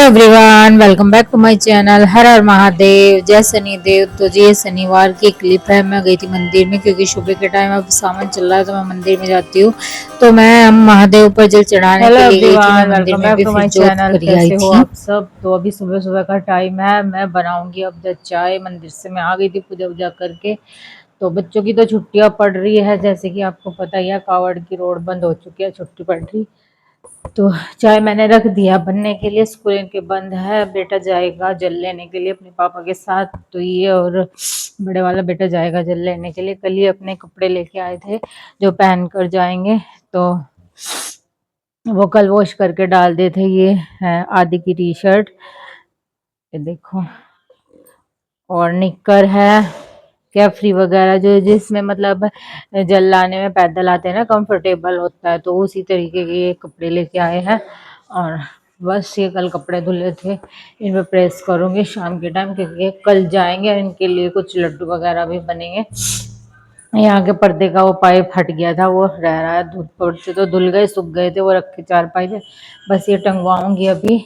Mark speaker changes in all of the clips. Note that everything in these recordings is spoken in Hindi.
Speaker 1: Everyone, welcome back to my channel. हर हर महादेव, जय शनि देव। तो ये शनिवार की क्लिप है। मैं गई थी मंदिर में क्योंकि सुबह के टाइम अब सावन चल रहा है तो मैं मंदिर में जाती हूँ। तो मैं महादेव पर जल चढ़ाने
Speaker 2: हेलो
Speaker 1: के लिए गई थी। मैं
Speaker 2: एवरीवन,
Speaker 1: मंदिर
Speaker 2: वेलकम
Speaker 1: में
Speaker 2: बैक
Speaker 1: भी
Speaker 2: टू
Speaker 1: फिर
Speaker 2: माय
Speaker 1: जोत
Speaker 2: चैनल।
Speaker 1: करी आई
Speaker 2: कैसे हो
Speaker 1: थी।
Speaker 2: आप सब। तो अभी सुबह सुबह का टाइम है। मैं बनाऊंगी अब चाय। मंदिर से मैं आ गई थी पूजा वूजा करके। तो बच्चों की तो छुट्टियां पड़ रही है, जैसे कि आपको पता ही है, कावड़ की रोड बंद हो चुकी है, छुट्टी पड़ रही। तो चाय मैंने रख दिया बनने के लिए। स्कूल इनके बंद है। बेटा जाएगा जल लेने के लिए अपने पापा के साथ। तो ये और बड़े वाला बेटा जाएगा जल लेने के लिए। कल ही अपने कपड़े लेके आए थे जो पहन कर जाएंगे। तो वो कल वॉश करके डाल देते थे। ये है आदि की टी शर्ट, ये देखो, और निक्कर है, कैफरी वगैरह, जो जिसमें मतलब जल लाने में पैदल आते हैं ना, कंफर्टेबल होता है। तो उसी तरीके के ये कपड़े लेके आए हैं। और बस ये कल कपड़े धुले थे, इन पे प्रेस करूंगी शाम के टाइम, क्योंकि कल जाएंगे और इनके लिए कुछ लड्डू वगैरह भी बनेंगे। यहाँ के पर्दे का वो पाइप फट गया था, वो रह रहा है। धूप से तो धुल गए, सूख गए थे, वो रखे चारपाई पे। बस ये टंगवाऊंगी अभी।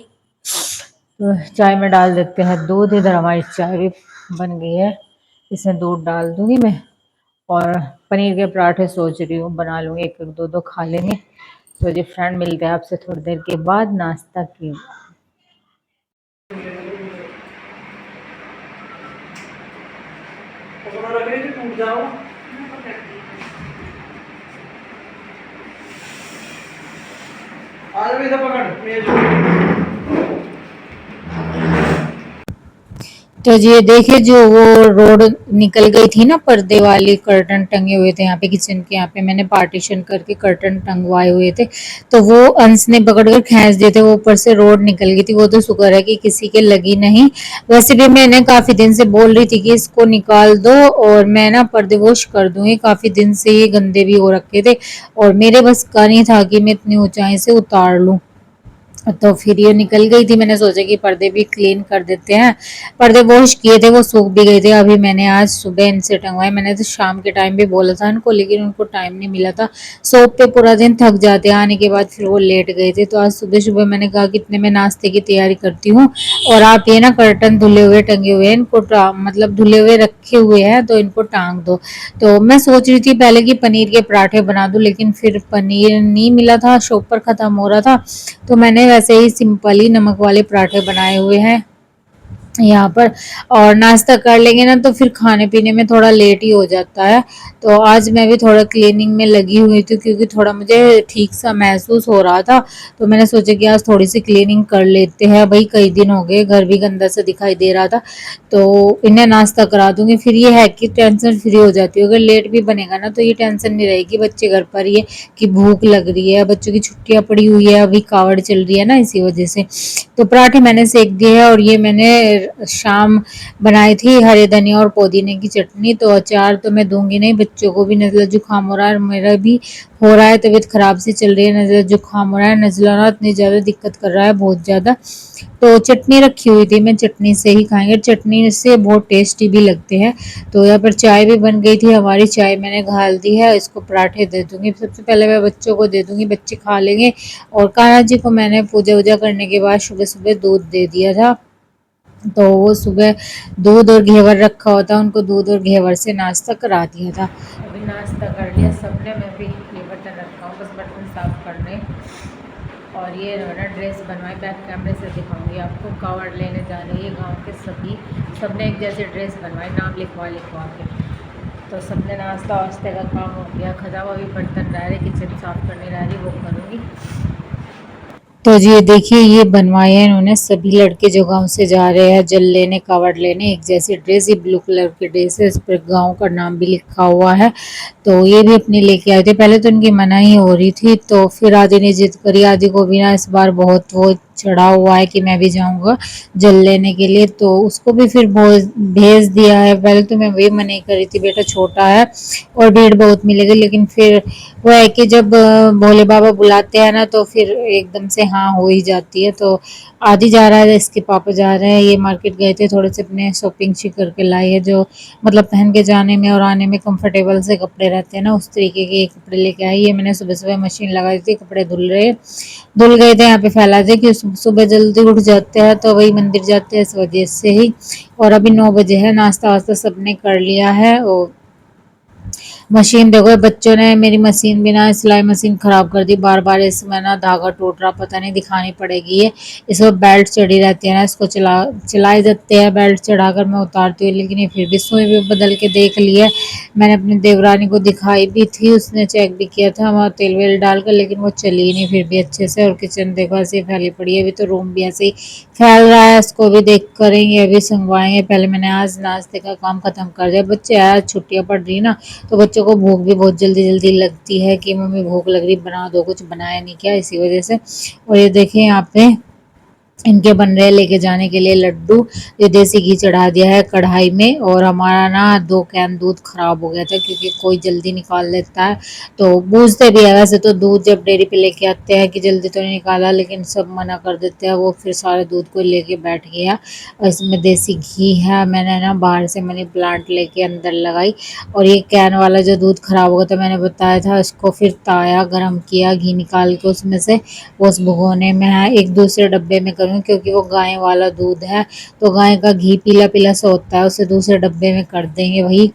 Speaker 2: तो चाय में डाल देते हैं दूध। इधर हमारी चाय भी बन गई है, इसमें दूध डाल दूंगी मैं। और पनीर के पराठे सोच रही हूँ बना लूँगी, एक एक दो दो खा लेंगे। तो जी फ्रेंड, मिलते हैं आपसे थोड़ी देर के बाद नाश्ता की।
Speaker 1: तो ये देखिए, जो वो रोड निकल गई थी ना, पर्दे वाली कर्टन टंगे हुए थे यहाँ पे किचन के। यहाँ पे मैंने पार्टीशन करके कर्टन टंगवाए हुए थे। तो वो अंश ने पकड़कर खींच दिए थे, वो ऊपर से रोड निकल गई थी। वो तो शुक्र है कि किसी के लगी नहीं। वैसे भी मैंने काफी दिन से बोल रही थी कि इसको निकाल दो और मैं ना पर्दे वॉश कर दूंगी। काफी दिन से ये गंदे भी हो रखे थे और मेरे बस का नहीं था कि मैं इतनी ऊंचाई से उतार लूं। तो फिर ये निकल गई थी। मैंने सोचा कि पर्दे भी क्लीन कर देते हैं। पर्दे वॉश किए थे, वो सूख भी गए थे। अभी मैंने आज सुबह इनसे टंगवाए। मैंने तो शाम के टाइम भी बोला था इनको, लेकिन उनको टाइम नहीं मिला था। शॉप पे पूरा दिन थक जाते हैं, आने के बाद फिर वो लेट गए थे। तो आज सुबह सुबह मैंने कहा कि इतने में नाश्ते की तैयारी करती हूँ। और आप ये ना कर्टन धुले हुए टंगे हुए हैं, इनको मतलब धुले हुए रखे हुए हैं, तो इनको टांग दो। तो मैं सोच रही थी पहले कि पनीर के पराठे बना दूं, लेकिन फिर पनीर नहीं मिला था, शॉप पर खत्म हो रहा था। तो मैंने वैसे ही सिंपल ही नमक वाले पराठे बनाए हुए हैं यहाँ पर। और नाश्ता कर लेंगे ना तो फिर खाने पीने में थोड़ा लेट ही हो जाता है। तो आज मैं भी थोड़ा क्लीनिंग में लगी हुई थी, क्योंकि थोड़ा मुझे ठीक सा महसूस हो रहा था। तो मैंने सोचा कि आज थोड़ी सी क्लीनिंग कर लेते हैं। भाई कई दिन हो गए, घर भी गंदा सा दिखाई दे रहा था। तो इन्हें नाश्ता करा दूंगी, फिर ये है कि टेंशन फ्री हो जाती है। अगर लेट भी बनेगा ना तो ये टेंशन नहीं रहेगी, बच्चे घर पर ही है कि भूख लग रही है। बच्चों की छुट्टियां पड़ी हुई है, अभी कावड़ चल रही है ना, इसी वजह से। तो पराठे मैंने सेक दिए हैं। और ये मैंने शाम बनाई थी हरे धनिया और पुदीने की चटनी। तो अचार तो मैं दूंगी नहीं, बच्चों को भी नज़ला जुकाम हो रहा है, मेरा भी हो रहा है, तबीयत खराब सी चल रही है, नज़ला जुकाम हो रहा है। नज़ला ना इतनी ज़्यादा दिक्कत कर रहा है, बहुत ज़्यादा। तो चटनी रखी हुई थी, मैं चटनी से ही खाएंगे, चटनी से बहुत टेस्टी भी लगते हैं। तो यहाँ पर चाय भी बन गई थी हमारी, चाय मैंने घाल दी है। इसको पराठे दे दूंगी, सबसे पहले मैं बच्चों को दे दूंगी, बच्चे खा लेंगे। और कान्हा जी को मैंने पूजा वूजा करने के बाद सुबह सुबह दूध दे दिया था। तो वो सुबह दूध और घेवर रखा हुआ था, उनको दूध और घेवर से नाश्ता करा दिया था। अभी नाश्ता कर लिया सबने। मैं भी ये बर्तन रखा हूँ, बस बर्तन साफ करने। और ये ना ड्रेस बनवाई, बैक कैमरे से दिखाऊंगी आपको। कावड़ लेने जा रही है गांव के सभी, सबने एक जैसे ड्रेस बनवाई, नाम लिखवा लिखवा के। तो सबने नाश्ता वास्ते का काम हो गया खत्म। अभी बर्तन रह रहे, किचन साफ करनी रह रही, वो करूँगी। तो ये देखिए, ये बनवाए हैं इन्होंने सभी लड़के जो गांव से जा रहे हैं जल लेने, कावड़ लेने। एक जैसी ड्रेस, ये ब्लू कलर की ड्रेस है, इस पर गांव का नाम भी लिखा हुआ है। तो ये भी अपने लेके आए थे। पहले तो इनकी मना ही हो रही थी, तो फिर आदि ने जिद करी। आदि को भी ना इस बार बहुत वो चढ़ा हुआ है कि मैं भी जाऊंगा जल लेने के लिए। तो उसको भी फिर भेज दिया है। पहले तो मैं वही मना करी थी, बेटा छोटा है और भीड़ बहुत मिलेगी, लेकिन फिर वो है कि जब भोले बाबा बुलाते हैं ना तो फिर एकदम से हाँ हो ही जाती है। तो आदि जा रहा है, इसके पापा जा रहे हैं। ये मार्केट गए थे, थोड़े से अपने शॉपिंग शी करके लाए है, जो मतलब पहन के जाने में और आने में कंफर्टेबल से कपड़े रहते हैं ना, उस तरीके के कपड़े लेके आई। ये मैंने सुबह सुबह मशीन लगाई थी, कपड़े धुल गए थे यहाँ पे फैला थे कि सुबह जल्दी उठ जाते हैं तो वही मंदिर जाते हैं, इस वजह से ही। और अभी 9 बजे है, नाश्ता वास्ता सबने कर लिया है। और मशीन देखो, बच्चों ने मेरी मशीन भी ना, सिलाई मशीन खराब कर दी। बार बार इसमें ना धागा टूट रहा, पता नहीं, दिखानी पड़ेगी ये। इसमें बेल्ट चढ़ी रहती है ना, इसको चलाए जाते हैं, बेल्ट चढ़ाकर मैं उतारती हूँ, लेकिन ये फिर भी सुई भी बदल के देख ली है। मैंने अपनी देवरानी को दिखाई भी थी, उसने चेक भी किया था वहाँ तेल वेल डालकर, लेकिन वो चली नहीं फिर भी अच्छे से। और किचन देखो ऐसे ही फैली पड़ी है, अभी तो रूम भी ऐसे ही फैल रहा है, इसको भी देख करेंगे, अभी संगवाएंगे। पहले मैंने आज नाश्ते का काम खत्म कर दिया। बच्चे आज छुट्टियाँ पड़ रही ना, तो बच्चों को भूख भी बहुत जल्दी जल्दी लगती है कि मम्मी भूख लग रही, बना दो, कुछ बनाया नहीं क्या, इसी वजह से। और ये देखें यहाँ पे इनके बन रहे लेके जाने के लिए लड्डू। ये देसी घी चढ़ा दिया है कढ़ाई में। और हमारा ना 2 कैन दूध खराब हो गया था, क्योंकि कोई जल्दी निकाल लेता है तो बूझते भी है। वैसे तो दूध जब डेयरी पे लेके आते हैं कि जल्दी तो नहीं निकाला, लेकिन सब मना कर देते हैं, वो फिर सारे दूध को लेके बैठ गया। और इसमें देसी घी है, मैंने ना बाहर से मनी प्लांट लेके अंदर लगाई। और ये कैन वाला जो दूध खराब हो गया था, मैंने बताया था, उसको फिर ताया गर्म किया, घी निकाल के उसमें से वो उस भगोने में है। एक दूसरे डब्बे में करूँ, क्योंकि वो गाय वाला दूध है, तो गाय का घी पीला पीला सा होता है, उसे दूसरे डब्बे में कर देंगे, वही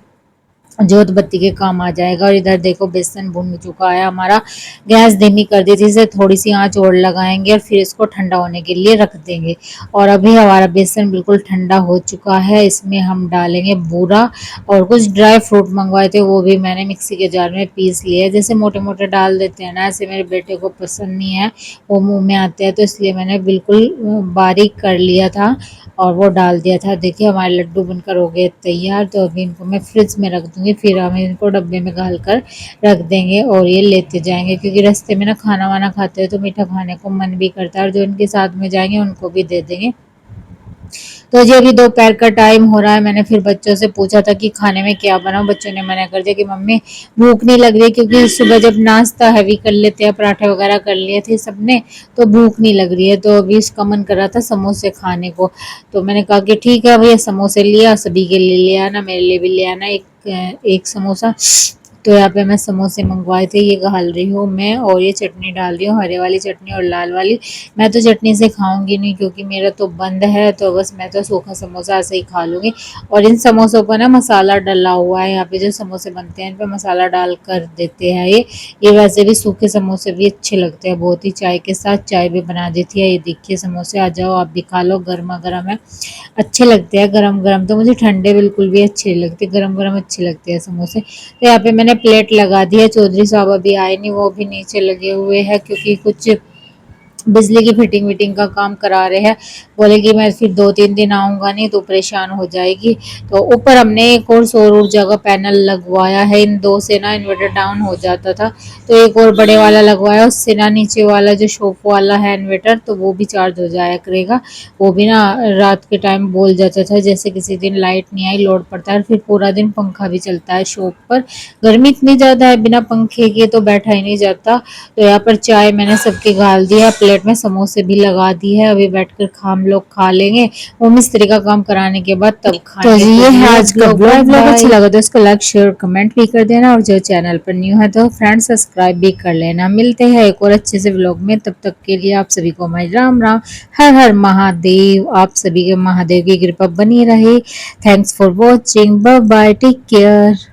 Speaker 1: जोत बत्ती के काम आ जाएगा। और इधर देखो बेसन भुन चुका है हमारा। गैस धीमी कर दी थी, इसे थोड़ी सी आंच और लगाएंगे और फिर इसको ठंडा होने के लिए रख देंगे। और अभी हमारा बेसन बिल्कुल ठंडा हो चुका है, इसमें हम डालेंगे बूरा। और कुछ ड्राई फ्रूट मंगवाए थे, वो भी मैंने मिक्सी के जार में पीस लिए। जैसे मोटे मोटे डाल देते हैं ना, ऐसे मेरे बेटे को पसंद नहीं है, वो मुंह में आते हैं, तो इसलिए मैंने बिल्कुल बारीक कर लिया था और वो डाल दिया था। देखिए हमारे लड्डू बनकर हो गए तैयार। तो अभी इनको मैं फ्रिज में रख दूंगी, फिर हम इनको डब्बे में घाल कर रख देंगे और ये लेते जाएंगे, क्योंकि रास्ते में ना खाना वाना खाते हैं तो मीठा खाने को मन भी करता है। और जो इनके साथ में जाएंगे उनको भी दे देंगे। तो जी अभी दोपहर का टाइम हो रहा है। मैंने फिर बच्चों से पूछा था कि खाने में क्या बनाऊं, बच्चों ने मना कर दिया कि मम्मी भूख नहीं लग रही, क्योंकि सुबह जब नाश्ता हैवी कर लेते हैं, पराठे वगैरह कर लिए थे सबने, तो भूख नहीं लग रही है। तो अभी इसका मन कर रहा था समोसे खाने को। तो मैंने कहा कि ठीक है भैया, समोसे लिया, सभी के लिए ले आना, मेरे लिए भी ले आना एक समोसा। तो यहाँ पे मैं समोसे मंगवाए थे, ये घाल रही हूँ मैं। और ये चटनी डाल रही हूँ, हरे वाली चटनी और लाल वाली। मैं तो चटनी से खाऊंगी नहीं, क्योंकि मेरा तो बंद है, तो बस मैं तो सूखा समोसा ऐसे ही खा लूंगी। और इन समोसों पर ना मसाला डला हुआ है, यहाँ पे जो समोसे बनते हैं इन पे मसाला डाल कर देते हैं ये वैसे भी सूखे समोसे भी अच्छे लगते हैं बहुत ही, चाय के साथ चाय भी बना देती है। ये देखिए समोसे, आ जाओ आप भी खा लो, गर्मा गर्म है, अच्छे लगते हैं गरम गरम। तो मुझे ठंडे बिल्कुल भी अच्छे नहीं लगते, गरम गरम अच्छे लगते हैं समोसे। तो यहाँ पे मैंने प्लेट लगा दी है। चौधरी साहब अभी आए नहीं, वो भी नीचे लगे हुए हैं, क्योंकि कुछ बिजली की फिटिंग विटिंग का काम करा रहे हैं। बोले कि मैं फिर 2-3 दिन आऊंगा नहीं तो परेशान हो जाएगी। तो ऊपर हमने एक और सौर ऊर्जा का पैनल लगवाया है, इन दो से ना इन्वर्टर डाउन हो जाता था, तो एक और बड़े वाला लगवाया, उससे ना नीचे वाला जो शॉप वाला है इन्वर्टर, तो वो भी चार्ज हो जाया करेगा। वो भी ना रात के टाइम बोल जाता था, जैसे किसी दिन लाइट नहीं आई, लोड पड़ता है, फिर पूरा दिन पंखा भी चलता है शॉप पर। गर्मी इतनी ज़्यादा है, बिना पंखे के तो बैठा ही नहीं जाता। तो यहाँ पर चाय मैंने सबके गाल दिया, प्लेट में समोसे भी लगा दी है, अभी बैठकर हम लोग खा लेंगे। वो मिस्त्री का काम कराने के बाद तब खाएंगे। तो ये है आज का ब्लॉग अच्छा लगा तो इसको लाइक शेयर कमेंट भी कर देना, और जो चैनल पर न्यू है तो फ्रेंड सब्सक्राइब भी कर लेना। मिलते हैं एक और अच्छे से ब्लॉग में, तब तक के लिए आप सभी को मैं राम राम, हर हर महादेव। आप सभी के महादेव की कृपा बनी रहे। Thanks for watching, bye bye, take care.